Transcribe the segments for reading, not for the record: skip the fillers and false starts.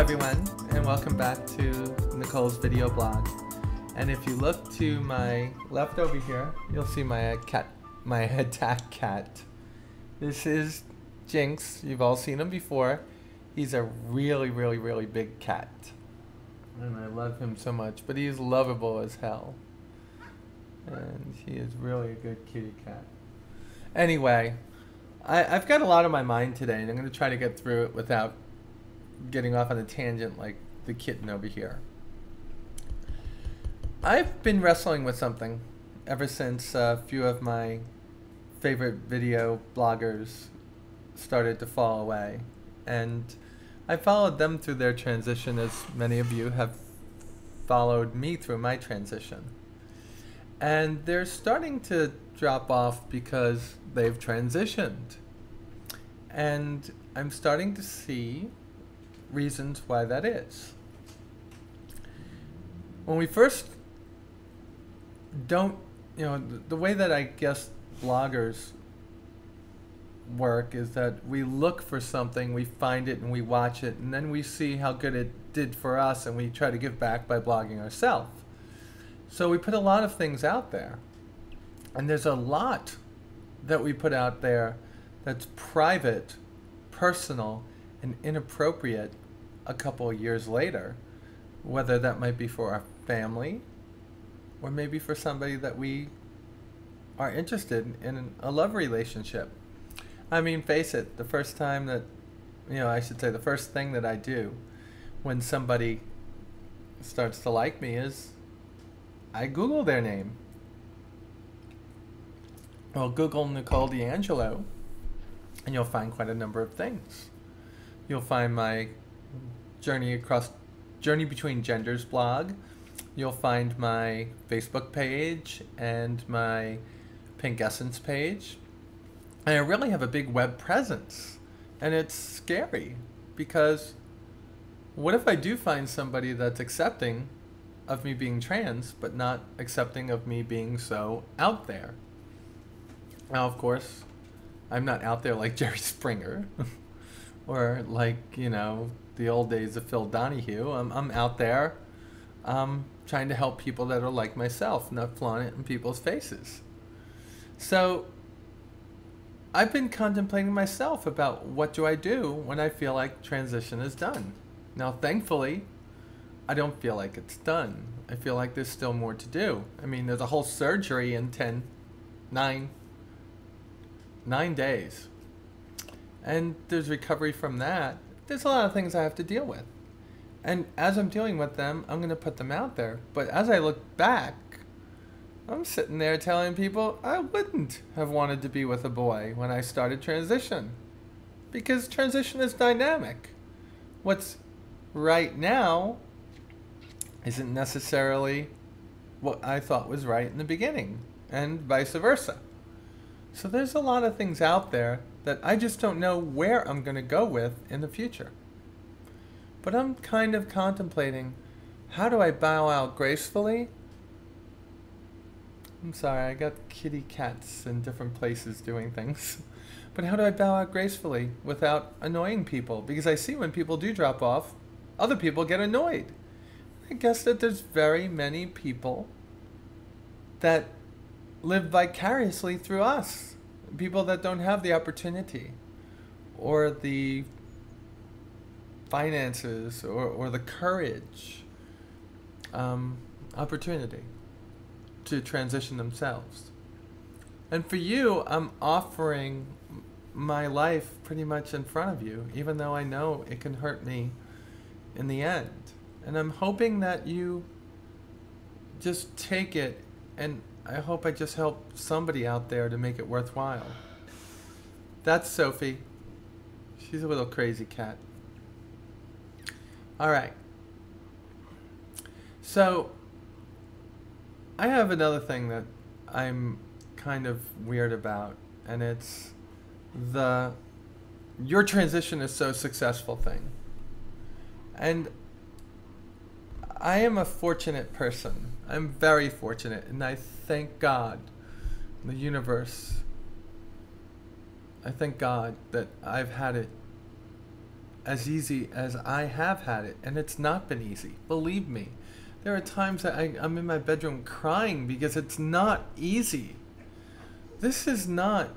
everyone, and welcome back to Nicole's video blog. And if you look to my left over here, you'll see my cat, my attack cat. This is Jinx. You've all seen him before. He's a really big cat, and I love him so much. But he's lovable as hell, and he is really a good kitty cat. Anyway, I've got a lot on my mind today, and I'm going to try to get through it without getting off on a tangent like the kitten over here. I've been wrestling with something ever since a few of my favorite video bloggers started to fall away, and I followed them through their transition as many of you have followed me through my transition. And they're starting to drop off because they've transitioned. And I'm starting to see reasons why that is. When we first don't, the way that I guess bloggers work is that we look for something, we find it and we watch it, and then we see how good it did for us and we try to give back by blogging ourselves. So we put a lot of things out there, and there's a lot that we put out there that's private, personal, and inappropriate a couple of years later, whether that might be for our family or maybe for somebody that we are interested in a love relationship. I mean, face it, the first time that, I should say the first thing that I do when somebody starts to like me is I Google their name. Well, Google Nicole D'Angelo, and you'll find quite a number of things. You'll find my Journey Between Genders blog. You'll find my Facebook page and my Pink Essence page. And I really have a big web presence. And it's scary because what if I do find somebody that's accepting of me being trans, but not accepting of me being so out there? Now, of course, I'm not out there like Jerry Springer or like, the old days of Phil Donahue. I'm out there trying to help people that are like myself, not flaunt it in people's faces. So I've been contemplating myself about what do I do when I feel like transition is done. Now, thankfully, I don't feel like it's done. I feel like there's still more to do. I mean, there's a whole surgery in 9 days. And there's recovery from that. There's a lot of things I have to deal with. And as I'm dealing with them, I'm going to put them out there. But as I look back, I'm sitting there telling people I wouldn't have wanted to be with a boy when I started transition. Because transition is dynamic. What's right now isn't necessarily what I thought was right in the beginning, and vice versa. So there's a lot of things out there that I just don't know where I'm going to go with in the future. But I'm kind of contemplating, how do I bow out gracefully? I'm sorry, I got kitty cats in different places doing things. But how do I bow out gracefully without annoying people? Because I see when people do drop off, other people get annoyed. I guess that there's very many people that live vicariously through us. People that don't have the opportunity or the finances or the courage, opportunity to transition themselves. And for you, I'm offering my life pretty much in front of you, even though I know it can hurt me in the end. And I'm hoping that you just take it, and I hope I just help somebody out there to make it worthwhile. That's Sophie. She's a little crazy cat. All right. So I have another thing that I'm kind of weird about, and it's the "your transition is so successful" thing. And I am a fortunate person. I'm very fortunate, and I thank God, the universe. I thank God that I've had it as easy as I have had it, and it's not been easy. Believe me. There are times that I'm in my bedroom crying because it's not easy. This is not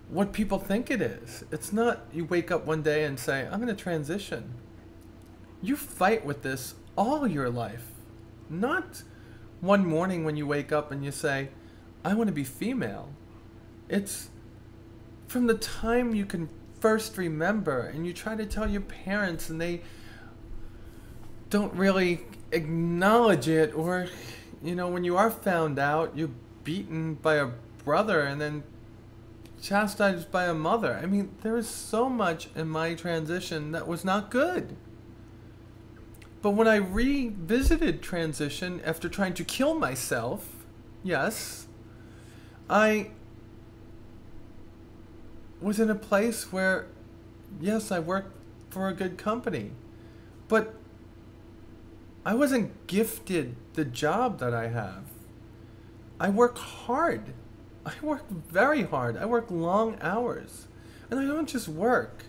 what people think it is. It's not you wake up one day and say, I'm going to transition. You fight with this all your life. Not one morning when you wake up and you say, I want to be female. It's from the time you can first remember, and you try to tell your parents and they don't really acknowledge it, or when you are found out, you're beaten by a brother and then chastised by a mother. I mean, there is so much in my transition that was not good. But when I revisited transition after trying to kill myself, yes, I was in a place where, yes, I worked for a good company, but I wasn't gifted the job that I have. I work hard. I work very hard. I work long hours. And I don't just work.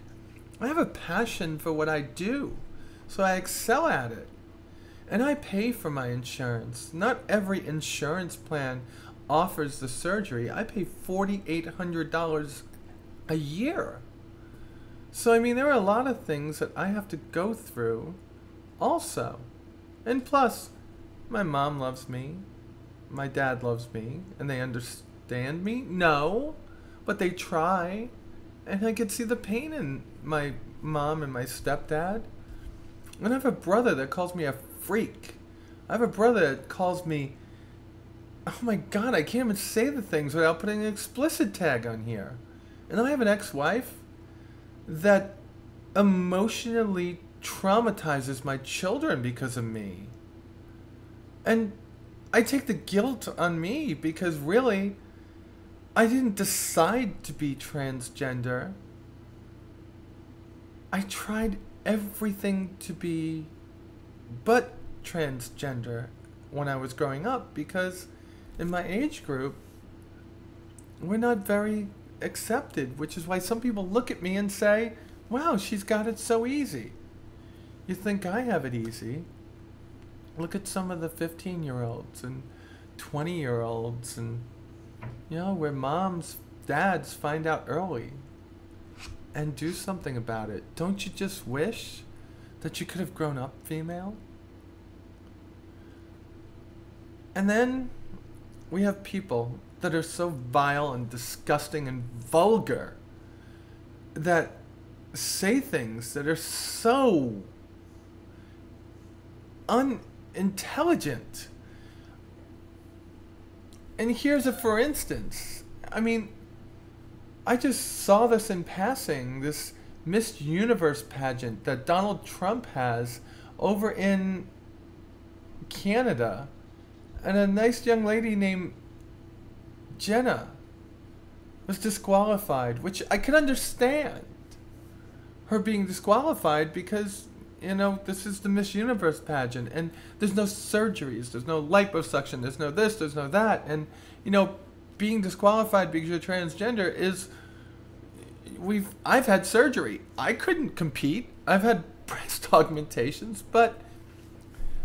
I have a passion for what I do, so I excel at it. And I pay for my insurance. Not every insurance plan offers the surgery. I pay $4,800 a year. So, I mean, there are a lot of things that I have to go through also. And plus, my mom loves me, my dad loves me, and they understand me? No, but they try. And I can see the pain in my mom and my stepdad. And I have a brother that calls me a freak. I have a brother that calls me, oh my God, I can't even say the things without putting an explicit tag on here. And I have an ex-wife that emotionally traumatizes my children because of me. And I take the guilt on me because really, I didn't decide to be transgender. I tried everything to be but transgender when I was growing up, because in my age group, we're not very accepted, which is why some people look at me and say, wow, she's got it so easy. You think I have it easy? Look at some of the 15-year-olds and 20-year-olds and, where moms, dads find out early and do something about it. Don't you just wish that you could have grown up female? And then we have people that are so vile and disgusting and vulgar that say things that are so unintelligent. And here's a for instance. I mean, I just saw this in passing, this Miss Universe pageant that Donald Trump has over in Canada. And a nice young lady named Jenna was disqualified, which I could understand her being disqualified because, this is the Miss Universe pageant and there's no surgeries, there's no liposuction, there's no this, there's no that. And, being disqualified because you're transgender is, I've had surgery. I couldn't compete. I've had breast augmentations, but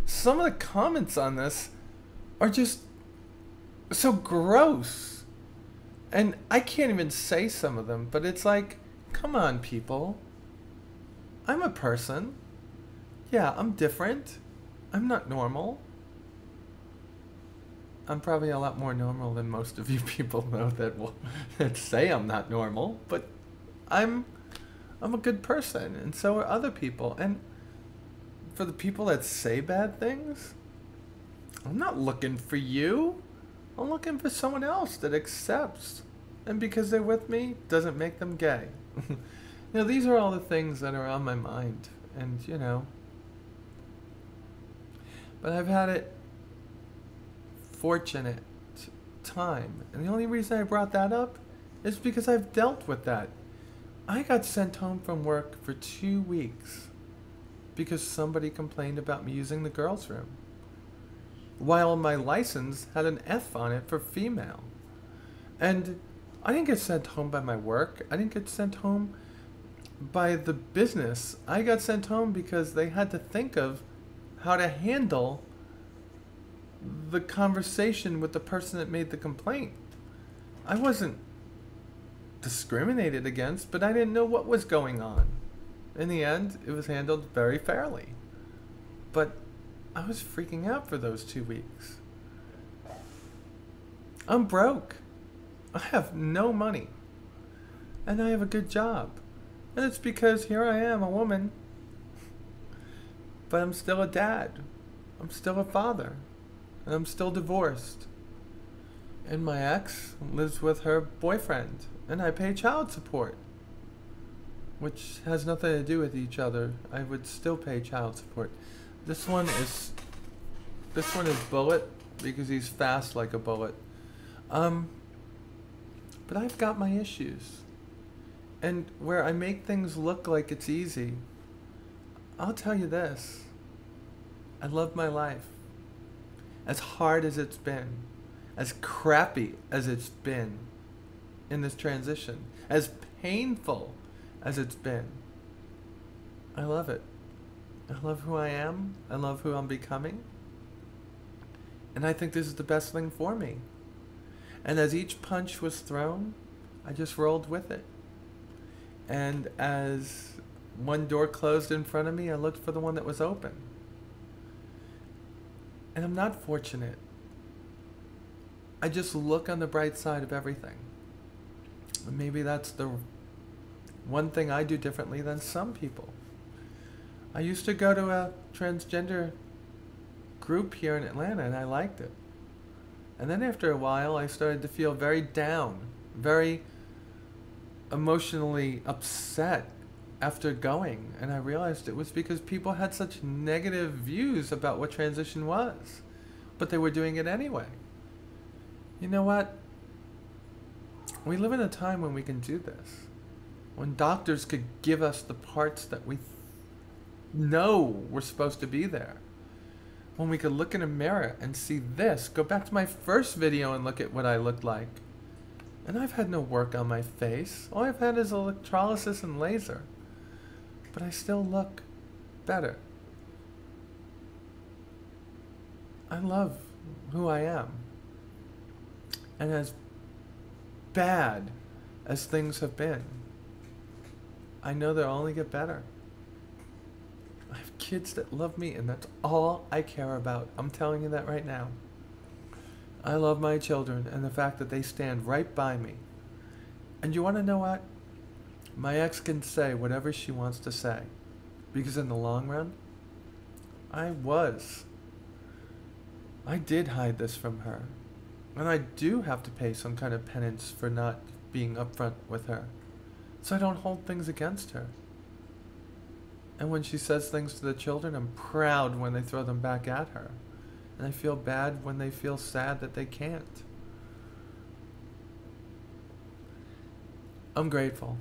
some of the comments on this are just so gross. And I can't even say some of them, but it's like, come on, people. I'm a person. Yeah, I'm different. I'm not normal. I'm probably a lot more normal than most of you people know that say I'm not normal, but I'm a good person, and so are other people. And for the people that say bad things, I'm not looking for you. I'm looking for someone else that accepts. And because they're with me, doesn't make them gay. These are all the things that are on my mind. And, but I've had it fortunate time. And the only reason I brought that up is because I've dealt with that. I got sent home from work for 2 weeks because somebody complained about me using the girls' room, while my license had an F on it for female. And I didn't get sent home by my work. I didn't get sent home by the business. I got sent home because they had to think of how to handle the conversation with the person that made the complaint. I wasn't discriminated against, but I didn't know what was going on. In the end, it was handled very fairly. But I was freaking out for those 2 weeks. I'm broke. I have no money. And I have a good job. And it's because here I am, a woman. But I'm still a dad. I'm still a father. And I'm still divorced. And my ex lives with her boyfriend. And I pay child support. Which has nothing to do with each other. I would still pay child support. This one is Bullet because he's fast like a bullet. But I've got my issues. And where I make things look like it's easy, I'll tell you this. I love my life. As hard as it's been, as crappy as it's been in this transition, as painful as it's been, I love it. I love who I am. I love who I'm becoming. And I think this is the best thing for me. And as each punch was thrown, I just rolled with it. And as one door closed in front of me, I looked for the one that was open. And I'm not fortunate. I just look on the bright side of everything. And maybe that's the one thing I do differently than some people. I used to go to a transgender group here in Atlanta, and I liked it. And then after a while, I started to feel very down, very emotionally upset after going. And I realized it was because people had such negative views about what transition was. But they were doing it anyway. You know what? We live in a time when we can do this. When doctors could give us the parts that we know were supposed to be there. When we could look in a mirror and see this, go back to my first video and look at what I looked like. And I've had no work on my face. All I've had is electrolysis and laser. But I still look better. I love who I am. And as bad as things have been, I know they'll only get better. I have kids that love me, and that's all I care about. I'm telling you that right now. I love my children and the fact that they stand right by me. And you want to know what? My ex can say whatever she wants to say. Because in the long run, I did hide this from her. And I do have to pay some kind of penance for not being upfront with her. So I don't hold things against her. And when she says things to the children, I'm proud when they throw them back at her. And I feel bad when they feel sad that they can't. I'm grateful.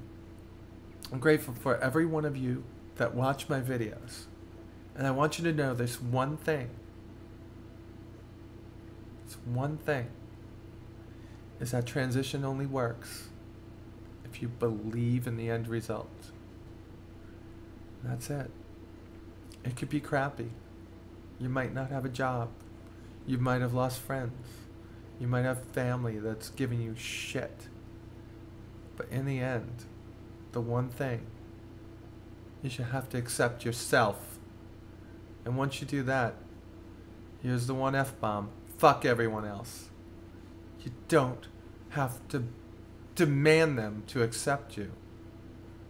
I'm grateful for every one of you that watch my videos. And I want you to know this one thing. This one thing is that transition only works if you believe in the end result. That's it. It could be crappy. You might not have a job. You might have lost friends. You might have family that's giving you shit. But in the end, the one thing, you should have to accept yourself. And once you do that, here's the one F-bomb. Fuck everyone else. You don't have to demand them to accept you.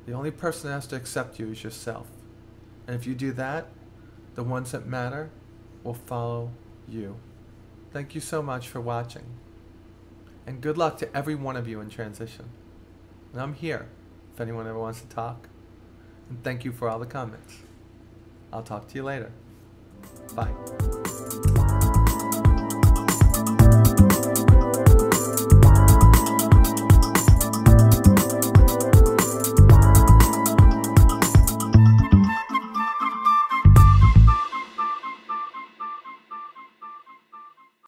The only person that has to accept you is yourself. And if you do that, the ones that matter will follow you. Thank you so much for watching. And good luck to every one of you in transition. And I'm here if anyone ever wants to talk. And thank you for all the comments. I'll talk to you later. Bye.